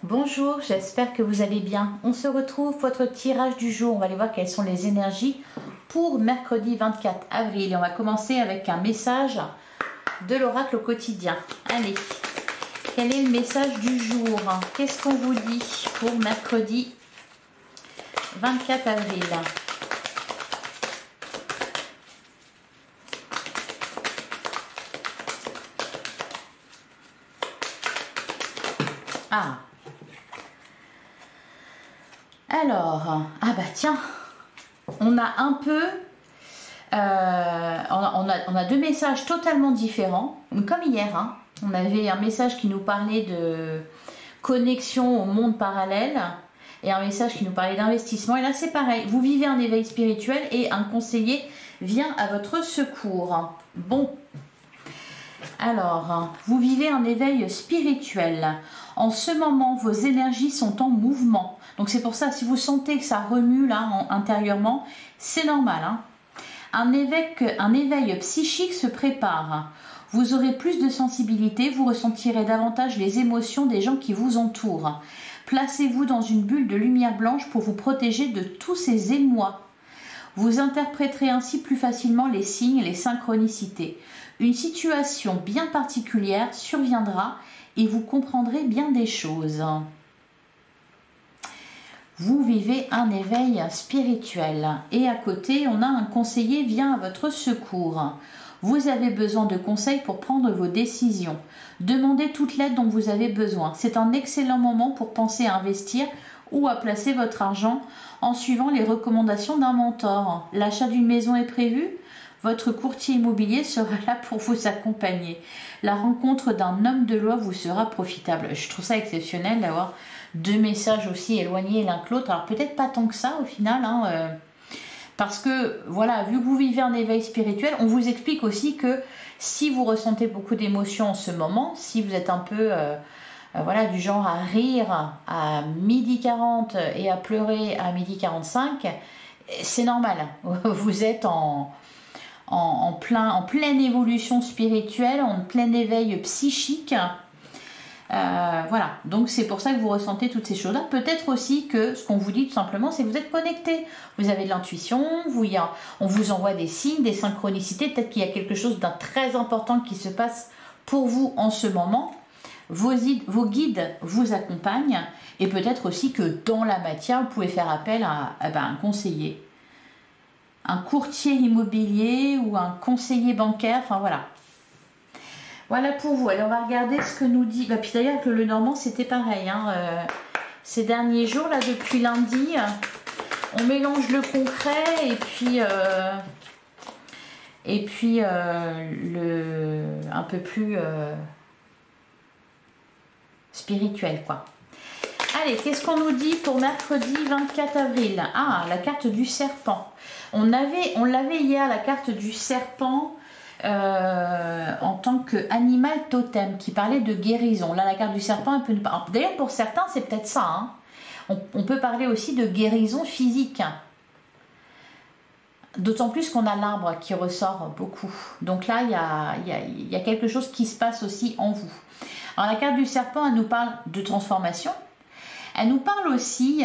Bonjour, j'espère que vous allez bien. On se retrouve pour votre tirage du jour. On va aller voir quelles sont les énergies pour mercredi 24 avril. Et on va commencer avec un message de l'oracle au quotidien. Allez, quel est le message du jour? Qu'est-ce qu'on vous dit pour mercredi 24 avril? Ah, alors, ah bah tiens, on a un peu, on a deux messages totalement différents, comme hier, hein. On avait un message qui nous parlait de connexion au monde parallèle et un message qui nous parlait d'investissement. Et là c'est pareil, vous vivez un éveil spirituel et un conseiller vient à votre secours. Bon, alors, vous vivez un éveil spirituel. En ce moment, vos énergies sont en mouvement. Donc c'est pour ça, si vous sentez que ça remue là intérieurement, c'est normal, hein. Un éveil psychique se prépare. Vous aurez plus de sensibilité, vous ressentirez davantage les émotions des gens qui vous entourent. Placez-vous dans une bulle de lumière blanche pour vous protéger de tous ces émois. Vous interpréterez ainsi plus facilement les signes et les synchronicités. Une situation bien particulière surviendra et vous comprendrez bien des choses. Vous vivez un éveil spirituel. Et à côté, on a un conseiller vient à votre secours. Vous avez besoin de conseils pour prendre vos décisions. Demandez toute l'aide dont vous avez besoin. C'est un excellent moment pour penser à investir ou à placer votre argent en suivant les recommandations d'un mentor. L'achat d'une maison est prévu? Votre courtier immobilier sera là pour vous accompagner. La rencontre d'un homme de loi vous sera profitable. Je trouve ça exceptionnel d'avoir deux messages aussi éloignés l'un que l'autre. Alors peut-être pas tant que ça au final, hein, parce que voilà, vu que vous vivez un éveil spirituel, on vous explique aussi que si vous ressentez beaucoup d'émotions en ce moment, si vous êtes un peu voilà, du genre à rire à 12h40 et à pleurer à 12h45, c'est normal. Vous êtes en pleine évolution spirituelle, en plein éveil psychique. Voilà, donc c'est pour ça que vous ressentez toutes ces choses-là. Peut-être aussi que ce qu'on vous dit tout simplement, c'est que vous êtes connecté. Vous avez de l'intuition, on vous envoie des signes, des synchronicités. Peut-être qu'il y a quelque chose d'un très important qui se passe pour vous en ce moment. Vos guides vous accompagnent et peut-être aussi que dans la matière, vous pouvez faire appel à un conseiller, un courtier immobilier ou un conseiller bancaire, enfin voilà. Voilà pour vous. Alors on va regarder ce que nous dit. Bah, puis d'ailleurs que le Normand c'était pareil, hein, ces derniers jours là depuis lundi, on mélange le concret et puis un peu plus spirituel quoi. Allez, qu'est-ce qu'on nous dit pour mercredi 24 avril? Ah, la carte du serpent. On l'avait hier, la carte du serpent en tant qu'animal totem qui parlait de guérison. Là, la carte du serpent, un peu. D'ailleurs, pour certains, c'est peut-être ça, hein. On peut parler aussi de guérison physique. D'autant plus qu'on a l'arbre qui ressort beaucoup. Donc là, il y a quelque chose qui se passe aussi en vous. Alors, la carte du serpent, elle nous parle de transformation. Elle nous parle aussi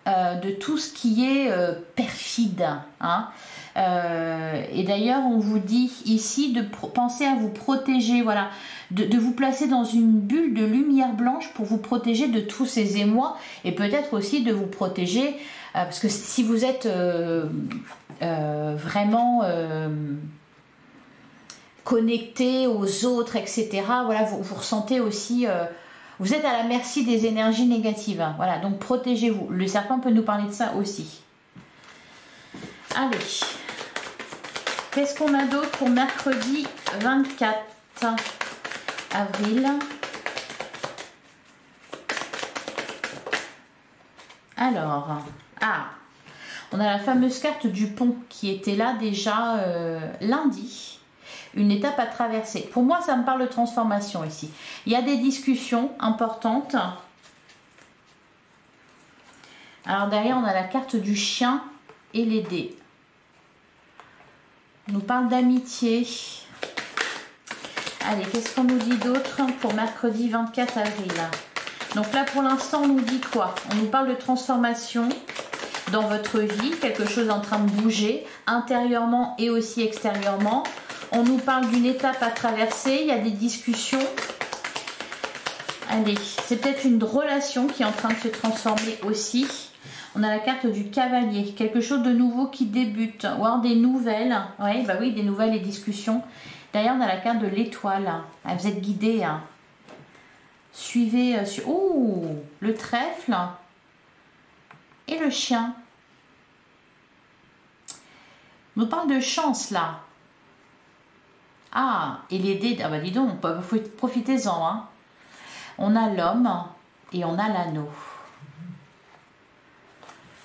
de tout ce qui est perfide, hein. Et d'ailleurs on vous dit ici de penser à vous protéger, voilà, de vous placer dans une bulle de lumière blanche pour vous protéger de tous ces émois et peut-être aussi de vous protéger parce que si vous êtes vraiment connecté aux autres, etc., voilà, vous ressentez aussi vous êtes à la merci des énergies négatives, hein. Voilà, donc protégez-vous. Le serpent peut nous parler de ça aussi. Allez, qu'est-ce qu'on a d'autre pour mercredi 24 avril? Alors, on a la fameuse carte du pont qui était là déjà lundi. Une étape à traverser. Pour moi, ça me parle de transformation ici. Il y a des discussions importantes. Alors derrière, on a la carte du chien et les dés. On nous parle d'amitié. Allez, qu'est-ce qu'on nous dit d'autre pour mercredi 24 avril? Donc là, pour l'instant, on nous dit quoi? On nous parle de transformation dans votre vie, quelque chose en train de bouger, intérieurement et aussi extérieurement. On nous parle d'une étape à traverser, il y a des discussions. Allez, c'est peut-être une relation qui est en train de se transformer aussi. On a la carte du cavalier, quelque chose de nouveau qui débute, ou alors des nouvelles. Ouais, bah oui, des nouvelles et discussions. D'ailleurs, on a la carte de l'étoile. Ah, vous êtes guidé. Hein. Suivez... Oh, le trèfle et le chien. On nous parle de chance, là. Ah, et les dés... Ah bah dis donc, profitez-en. Hein. On a l'homme et on a l'anneau.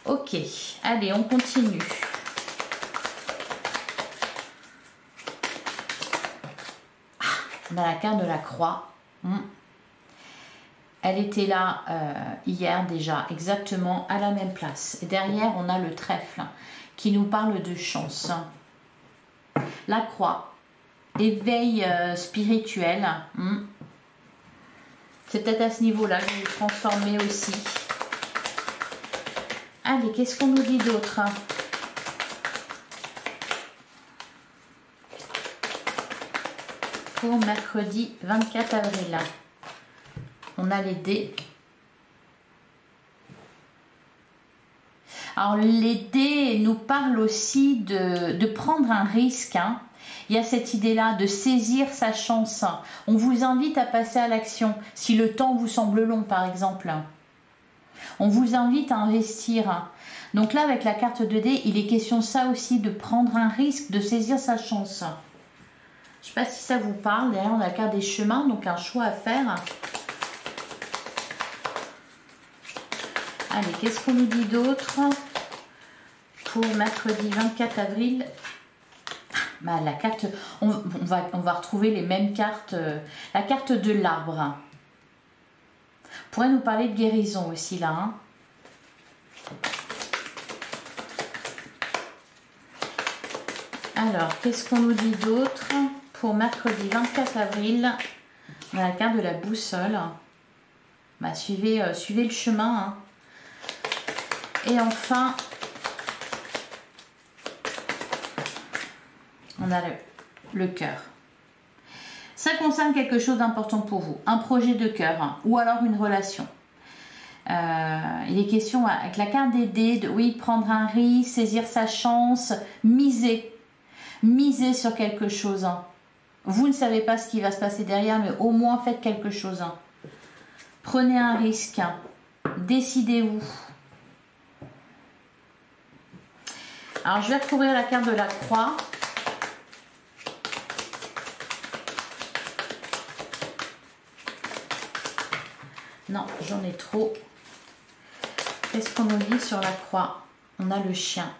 Ok, allez, on continue. Ah, on a la carte de la croix. Elle était là hier déjà, exactement à la même place. Et derrière, on a le trèfle qui nous parle de chance. La croix, éveil spirituel. C'est peut-être à ce niveau-là que vous vous transformez aussi. Allez, qu'est-ce qu'on nous dit d'autre? Pour mercredi 24 avril. On a les dés. Alors, les dés nous parlent aussi de prendre un risque. Hein. Il y a cette idée-là de saisir sa chance. On vous invite à passer à l'action. Si le temps vous semble long, par exemple. On vous invite à investir. Donc là, avec la carte de dés, il est question ça aussi, de prendre un risque, de saisir sa chance. Je ne sais pas si ça vous parle. Derrière, on a la carte des chemins, donc un choix à faire. Allez, qu'est-ce qu'on nous dit d'autre pour mercredi 24 avril? Bah, la carte, on va retrouver les mêmes cartes. La carte de l'arbre. Pourrait nous parler de guérison aussi là. Hein. Alors, qu'est-ce qu'on nous dit d'autre pour mercredi 24 avril? On a la carte de la boussole. Bah, suivez le chemin. Hein. Et enfin, on a le cœur. Ça concerne quelque chose d'important pour vous, un projet de cœur hein, ou alors une relation. Il est question avec la carte des dés de oui, prendre un risque, saisir sa chance, miser sur quelque chose. Hein. Vous ne savez pas ce qui va se passer derrière, mais au moins faites quelque chose. Hein. Prenez un risque, hein. Décidez-vous. Alors, je vais recouvrir la carte de la croix. Non, j'en ai trop. Qu'est-ce qu'on nous dit sur la croix? On a le chien.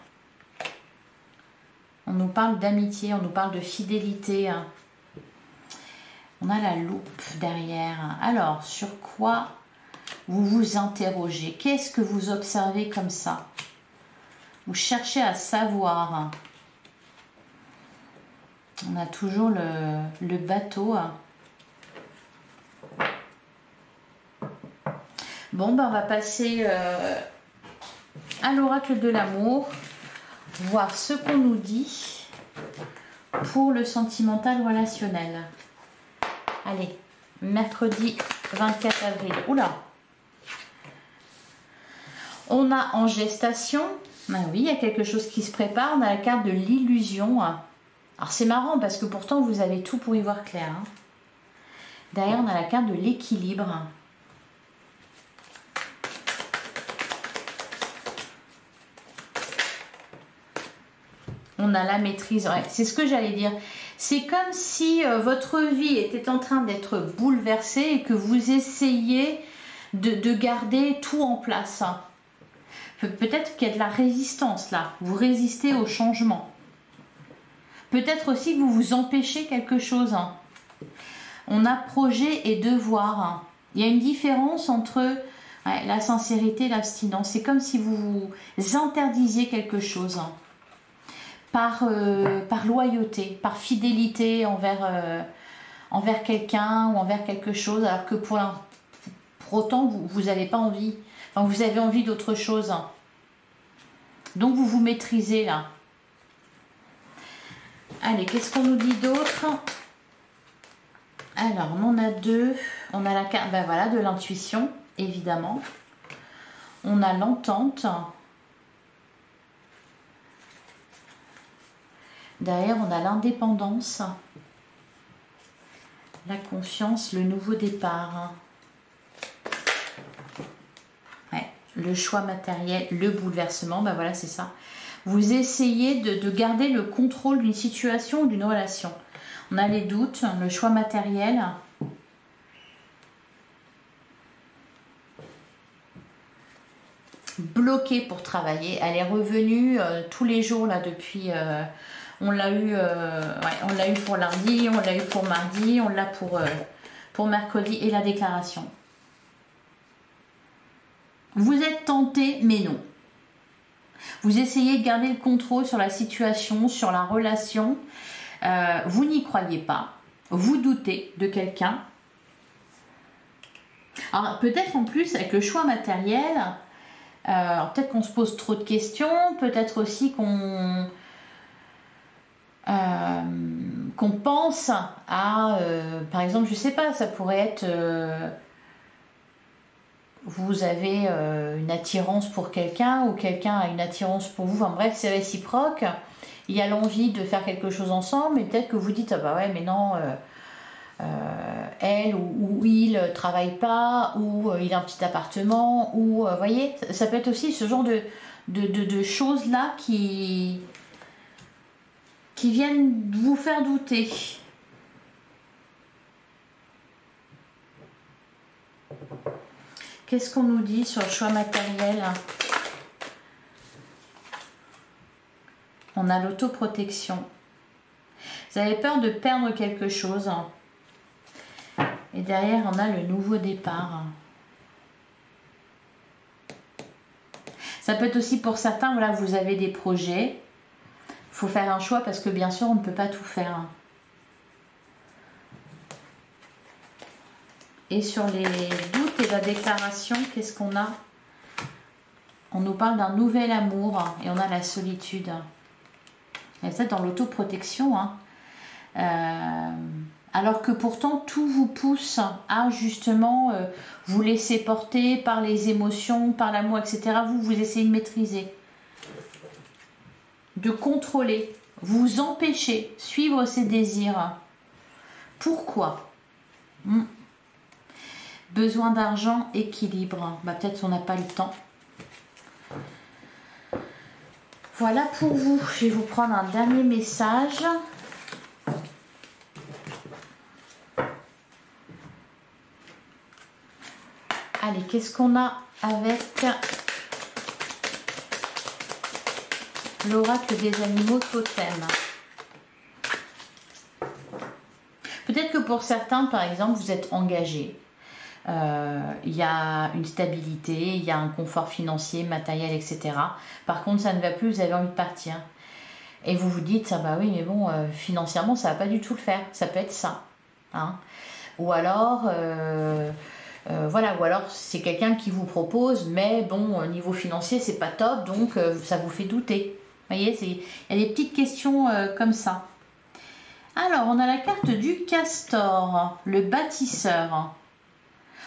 On nous parle d'amitié, on nous parle de fidélité. Hein. On a la loupe derrière. Alors, sur quoi vous vous interrogez? Qu'est-ce que vous observez comme ça? Vous cherchez à savoir. On a toujours le bateau. Bon, ben on va passer à l'oracle de l'amour, voir ce qu'on nous dit pour le sentimental relationnel. Allez, mercredi 24 avril. Oula! On a en gestation. Ah oui, il y a quelque chose qui se prépare. On a la carte de l'illusion. Alors c'est marrant parce que pourtant vous avez tout pour y voir clair. Hein. Derrière on a la carte de l'équilibre. On a la maîtrise. Ouais, c'est ce que j'allais dire. C'est comme si votre vie était en train d'être bouleversée et que vous essayez de garder tout en place. Hein. Peut-être qu'il y a de la résistance là. Vous résistez au changement. Peut-être aussi que vous vous empêchez quelque chose. Hein. On a projet et devoir. Hein. Il y a une différence entre la sincérité et l'abstinence. C'est comme si vous vous interdisiez quelque chose. Hein. Par loyauté, par fidélité envers quelqu'un ou envers quelque chose. Alors que pour pour autant, vous n'avez pas envie. Enfin, vous avez envie d'autre chose. Donc, vous vous maîtrisez là. Allez, qu'est-ce qu'on nous dit d'autre? Alors, on en a deux. On a la carte, ben voilà, de l'intuition, évidemment. On a l'entente. Derrière, on a l'indépendance, la confiance, le nouveau départ. Ouais, le choix matériel, le bouleversement, ben voilà, c'est ça. Vous essayez de garder le contrôle d'une situation ou d'une relation. On a les doutes, le choix matériel. Bloqué pour travailler. Elle est revenue tous les jours là depuis... on l'a eu, on l'a eu pour lundi, on l'a eu pour mardi, on l'a pour mercredi et la déclaration. Vous êtes tenté, mais non. Vous essayez de garder le contrôle sur la situation, sur la relation. Vous n'y croyez pas. Vous doutez de quelqu'un. Alors peut-être en plus avec le choix matériel, peut-être qu'on se pose trop de questions, peut-être aussi qu'on pense à, par exemple, je sais pas, ça pourrait être, vous avez une attirance pour quelqu'un ou quelqu'un a une attirance pour vous, enfin bref, c'est réciproque, il y a l'envie de faire quelque chose ensemble, et peut-être que vous dites, ah bah ouais, mais non, elle ou il travaille pas, ou il a un petit appartement, ou, vous voyez, ça peut être aussi ce genre de choses-là qui viennent vous faire douter. Qu'est-ce qu'on nous dit sur le choix matériel? On a l'autoprotection. Vous avez peur de perdre quelque chose. Et derrière, on a le nouveau départ. Ça peut être aussi pour certains, voilà, vous avez des projets. Il faut faire un choix parce que bien sûr, on ne peut pas tout faire. Et sur les doutes et la déclaration, qu'est-ce qu'on a? On nous parle d'un nouvel amour et on a la solitude. Et ça, dans l'autoprotection. Alors que pourtant, tout vous pousse à justement vous laisser porter par les émotions, par l'amour, etc. Vous essayez de maîtriser, de contrôler, vous empêchez, suivre ses désirs. Pourquoi? Besoin d'argent, équilibre. Bah, peut-être qu'on n'a pas le temps. Voilà pour vous. Je vais vous prendre un dernier message. Allez, qu'est-ce qu'on a avec l'oracle des animaux totems? Peut-être que pour certains, par exemple, vous êtes engagé. Il y a une stabilité, il y a un confort financier, matériel, etc. Par contre, ça ne va plus, vous avez envie de partir. Et vous vous dites, ah bah oui, mais bon, financièrement, ça ne va pas du tout le faire. Ça peut être ça. Hein. Ou alors, voilà, ou alors c'est quelqu'un qui vous propose, mais bon, au niveau financier, c'est pas top, donc ça vous fait douter. Vous voyez, il y a des petites questions comme ça. Alors, on a la carte du castor, le bâtisseur.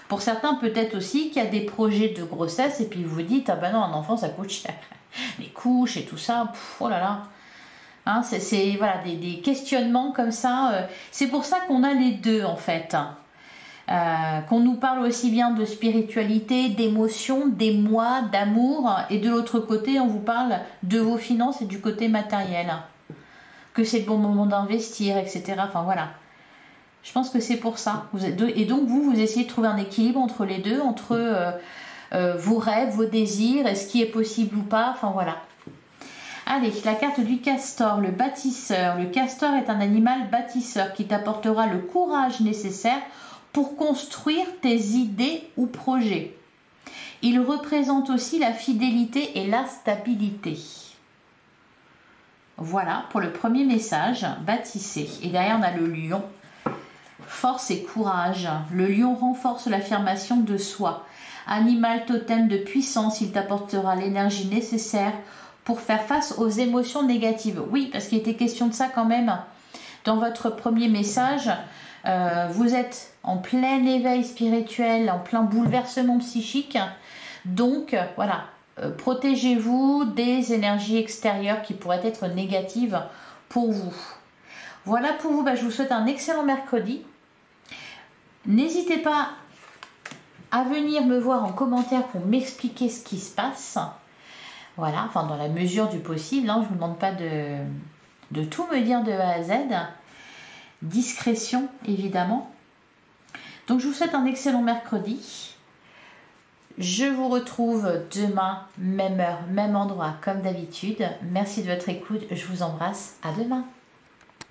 Pour certains, peut-être aussi qu'il y a des projets de grossesse et puis vous vous dites, ah ben non, un enfant, ça coûte cher. Les couches et tout ça, pff, oh là là. Hein, c'est voilà, des questionnements comme ça. C'est pour ça qu'on a les deux, en fait. Qu'on nous parle aussi bien de spiritualité, d'émotion, d'émoi, d'amour. Et de l'autre côté, on vous parle de vos finances et du côté matériel. Que c'est le bon moment d'investir, etc. Enfin, voilà. Je pense que c'est pour ça. Et donc, vous essayez de trouver un équilibre entre les deux, entre vos rêves, vos désirs, est-ce qui est possible ou pas. Enfin, voilà. Allez, la carte du castor, le bâtisseur. Le castor est un animal bâtisseur qui t'apportera le courage nécessaire pour construire tes idées ou projets. Il représente aussi la fidélité et la stabilité. Voilà pour le premier message, bâtissez. Et derrière, on a le lion. force et courage. Le lion renforce l'affirmation de soi. Animal totem de puissance, il t'apportera l'énergie nécessaire pour faire face aux émotions négatives. Oui, parce qu'il était question de ça quand même. Dans votre premier message, vous êtes en plein éveil spirituel, en plein bouleversement psychique. Donc, voilà, protégez-vous des énergies extérieures qui pourraient être négatives pour vous. Voilà pour vous, je vous souhaite un excellent mercredi. N'hésitez pas à venir me voir en commentaire pour m'expliquer ce qui se passe. Voilà, enfin dans la mesure du possible, hein, je ne vous demande pas de tout me dire de A à Z. Discrétion, évidemment. Donc je vous souhaite un excellent mercredi. Je vous retrouve demain, même heure, même endroit, comme d'habitude. Merci de votre écoute, je vous embrasse, à demain.